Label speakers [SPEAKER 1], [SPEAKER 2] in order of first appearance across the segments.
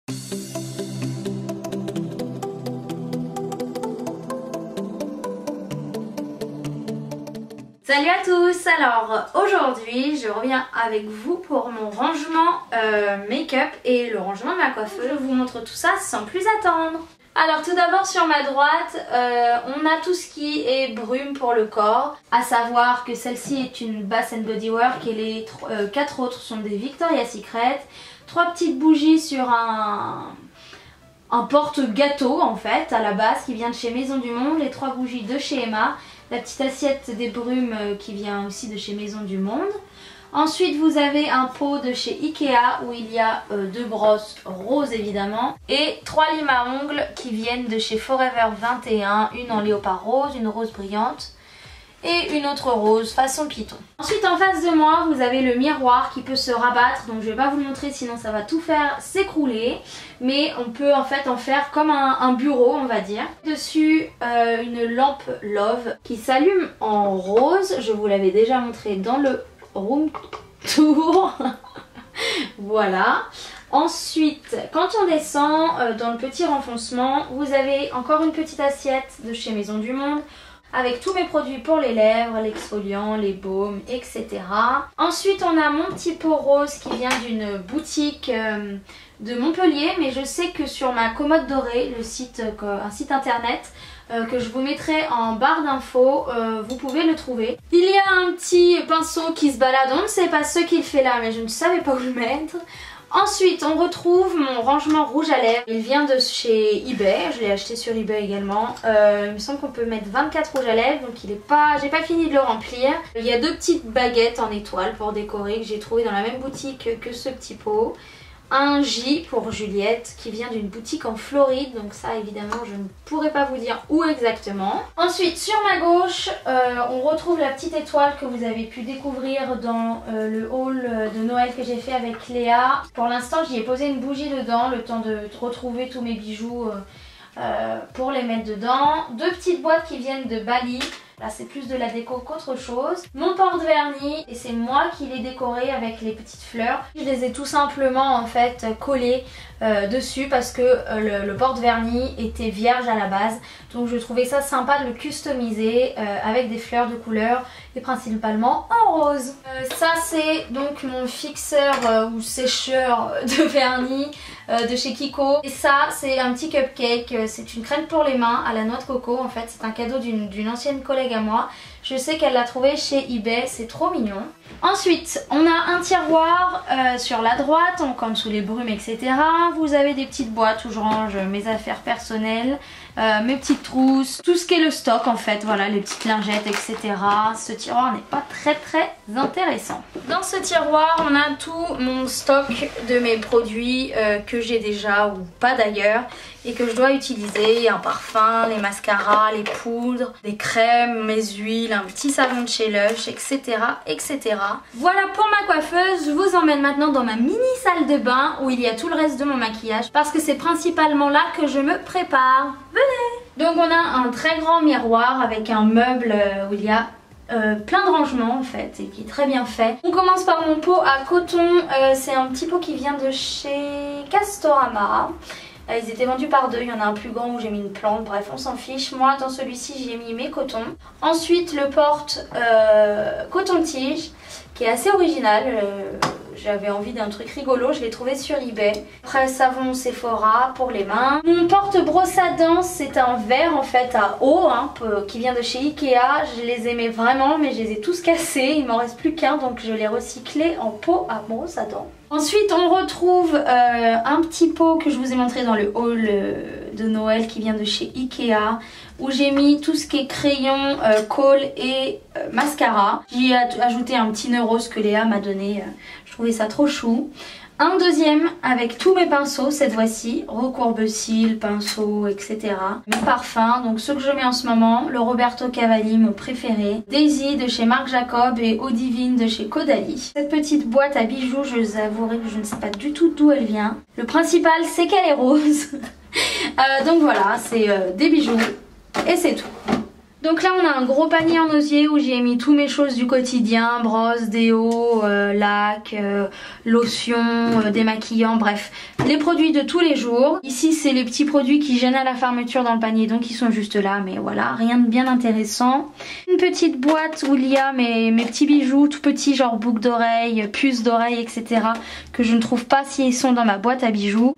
[SPEAKER 1] Salut à tous, alors aujourd'hui je reviens avec vous pour mon rangement make-up et le rangement de ma coiffeuse. Je vous montre tout ça sans plus attendre. Alors tout d'abord sur ma droite, on a tout ce qui est brume pour le corps. À savoir que celle-ci est une Bath & Body Works et les 4 autres sont des Victoria's Secret. 3 petites bougies sur un porte-gâteau en fait à la base qui vient de chez Maison du Monde. Les 3 bougies de chez Emma. La petite assiette des brumes qui vient aussi de chez Maison du Monde. Ensuite vous avez un pot de chez Ikea où il y a 2 brosses roses évidemment. Et 3 limes à ongles qui viennent de chez Forever 21. Une en léopard rose, une rose brillante et une autre rose façon python. Ensuite en face de moi vous avez le miroir qui peut se rabattre, donc je vais pas vous le montrer sinon ça va tout faire s'écrouler, mais on peut en fait en faire comme un bureau on va dire. Dessus une lampe Love qui s'allume en rose, je vous l'avais déjà montré dans le room tour. Voilà. Ensuite, quand on descend dans le petit renfoncement, vous avez encore une petite assiette de chez Maison du Monde avec tous mes produits pour les lèvres, l'exfoliant, les baumes, etc. Ensuite on a mon petit pot rose qui vient d'une boutique de Montpellier, mais je sais que sur ma commode dorée, un site internet que je vous mettrai en barre d'infos, vous pouvez le trouver. Il y a un petit pinceau qui se balade, on ne sait pas ce qu'il fait là, mais je ne savais pas où le mettre. Ensuite on retrouve mon rangement rouge à lèvres, il vient de chez eBay, je l'ai acheté sur eBay également. Il me semble qu'on peut mettre 24 rouges à lèvres, donc j'ai pas fini de le remplir. Il y a 2 petites baguettes en étoile pour décorer que j'ai trouvé dans la même boutique que ce petit pot. Un J pour Juliette qui vient d'une boutique en Floride, donc ça évidemment je ne pourrais pas vous dire où exactement. Ensuite sur ma gauche on retrouve la petite étoile que vous avez pu découvrir dans le haul de Noël que j'ai fait avec Léa. Pour l'instant j'y ai posé une bougie dedans, le temps de retrouver tous mes bijoux pour les mettre dedans. 2 petites boîtes qui viennent de Bali. Là c'est plus de la déco qu'autre chose. Mon porte-vernis, et c'est moi qui l'ai décoré avec les petites fleurs. Je les ai tout simplement en fait collés dessus parce que le porte-vernis était vierge à la base. Donc je trouvais ça sympa de le customiser avec des fleurs de couleur et principalement en rose. Ça c'est donc mon fixeur ou sécheur de vernis de chez Kiko. Et ça c'est un petit cupcake, c'est une crème pour les mains à la noix de coco en fait. C'est un cadeau d'une ancienne collègue à moi. Je sais qu'elle l'a trouvé chez eBay, c'est trop mignon. Ensuite, on a un tiroir sur la droite, comme sous les brumes, etc. Vous avez des petites boîtes où je range mes affaires personnelles, mes petites trousses, tout ce qui est le stock en fait, voilà, les petites lingettes, etc. Ce tiroir n'est pas très intéressant. Dans ce tiroir, on a tout mon stock de mes produits que j'ai déjà ou pas d'ailleurs et que je dois utiliser. Un parfum, les mascaras, les poudres, des crèmes, mes huiles, un petit savon de chez Lush, etc. etc. Voilà pour ma coiffeuse. Je vous emmène maintenant dans ma mini salle de bain où il y a tout le reste de mon maquillage parce que c'est principalement là que je me prépare. Venez! Donc on a un très grand miroir avec un meuble où il y a plein de rangements en fait et qui est très bien fait. On commence par mon pot à coton. C'est un petit pot qui vient de chez Castorama. Ils étaient vendus par 2, il y en a un plus grand où j'ai mis une plante, bref on s'en fiche. Moi dans celui-ci j'ai mis mes cotons. Ensuite le porte coton-tige qui est assez original. J'avais envie d'un truc rigolo, je l'ai trouvé sur eBay. Après savon Sephora pour les mains. Mon porte brosse à dents, c'est un verre en fait à eau qui vient de chez Ikea. Je les aimais vraiment mais je les ai tous cassés, il m'en reste plus qu'un donc je l'ai recyclé en pot à brosse à dents. Ensuite on retrouve un petit pot que je vous ai montré dans le haul de Noël qui vient de chez Ikea où j'ai mis tout ce qui est crayon, colle et mascara. J'y ai ajouté un petit nœud rose que Léa m'a donné, je trouvais ça trop chou. Un deuxième avec tous mes pinceaux cette fois-ci, recourbe-cils, pinceaux, etc. Mes parfums, donc ceux que je mets en ce moment, le Roberto Cavalli, mon préféré, Daisy de chez Marc Jacob et Eau Divine de chez Caudalie. Cette petite boîte à bijoux, je vous avouerai que je ne sais pas du tout d'où elle vient. Le principal c'est qu'elle est rose. Donc voilà, c'est des bijoux et c'est tout. Donc là on a un gros panier en osier où j'ai mis tous mes choses du quotidien, brosse, déo, lac, lotion, démaquillant, bref, les produits de tous les jours. Ici c'est les petits produits qui gênent à la fermeture dans le panier, donc ils sont juste là, mais voilà, rien de bien intéressant. Une petite boîte où il y a mes petits bijoux tout petits, genre boucles d'oreilles, puces d'oreilles, etc. que je ne trouve pas s'ils sont dans ma boîte à bijoux.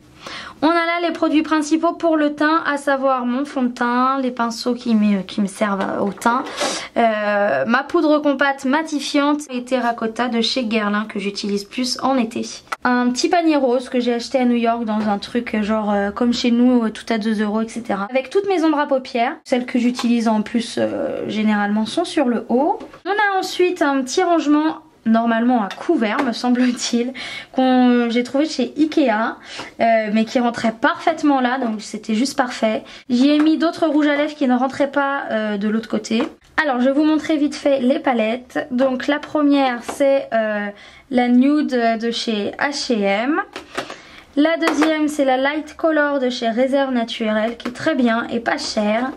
[SPEAKER 1] On a là les produits principaux pour le teint, à savoir mon fond de teint, les pinceaux qui me servent au teint, ma poudre compacte matifiante et terracotta de chez Guerlain que j'utilise plus en été. Un petit panier rose que j'ai acheté à New York dans un truc genre comme chez nous, tout à 2 €, etc. Avec toutes mes ombres à paupières, celles que j'utilise en plus généralement sont sur le haut. On a ensuite un petit rangement normalement à couvert me semble-t-il, que j'ai trouvé chez Ikea, mais qui rentrait parfaitement là, donc c'était juste parfait. J'y ai mis d'autres rouges à lèvres qui ne rentraient pas de l'autre côté. Alors je vais vous montrer vite fait les palettes. Donc la première c'est la nude de chez H&M. La deuxième c'est la light color de chez Réserve Naturelle qui est très bien et pas chère.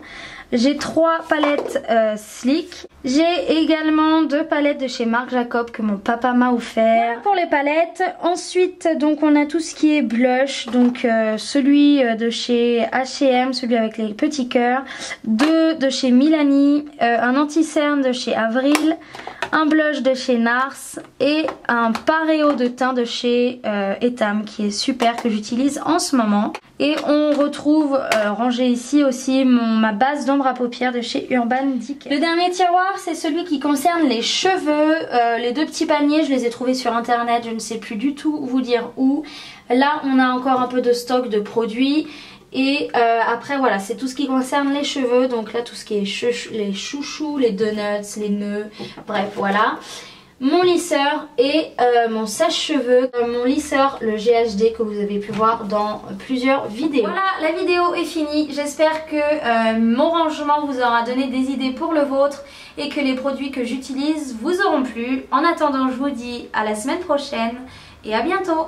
[SPEAKER 1] J'ai 3 palettes Slick. J'ai également 2 palettes de chez Marc Jacob que mon papa m'a offert pour les palettes. Ensuite donc on a tout ce qui est blush, donc celui de chez H&M, celui avec les petits cœurs, 2 de chez Milani, un anti-cerne de chez Avril, un blush de chez Nars et un paréo de teint de chez Etam qui est super, que j'utilise en ce moment. Et on retrouve rangé ici aussi ma base d'ombre à paupières de chez Urban Decay. Le dernier tiroir c'est celui qui concerne les cheveux. Les 2 petits paniers je les ai trouvés sur internet, je ne sais plus du tout vous dire où. Là on a encore un peu de stock de produits. Et après voilà, c'est tout ce qui concerne les cheveux. Donc là tout ce qui est les chouchous, les donuts, les nœuds, bref voilà. Mon lisseur et mon sèche-cheveux, mon lisseur, le GHD que vous avez pu voir dans plusieurs vidéos. Voilà, la vidéo est finie. J'espère que mon rangement vous aura donné des idées pour le vôtre et que les produits que j'utilise vous auront plu. En attendant, je vous dis à la semaine prochaine et à bientôt.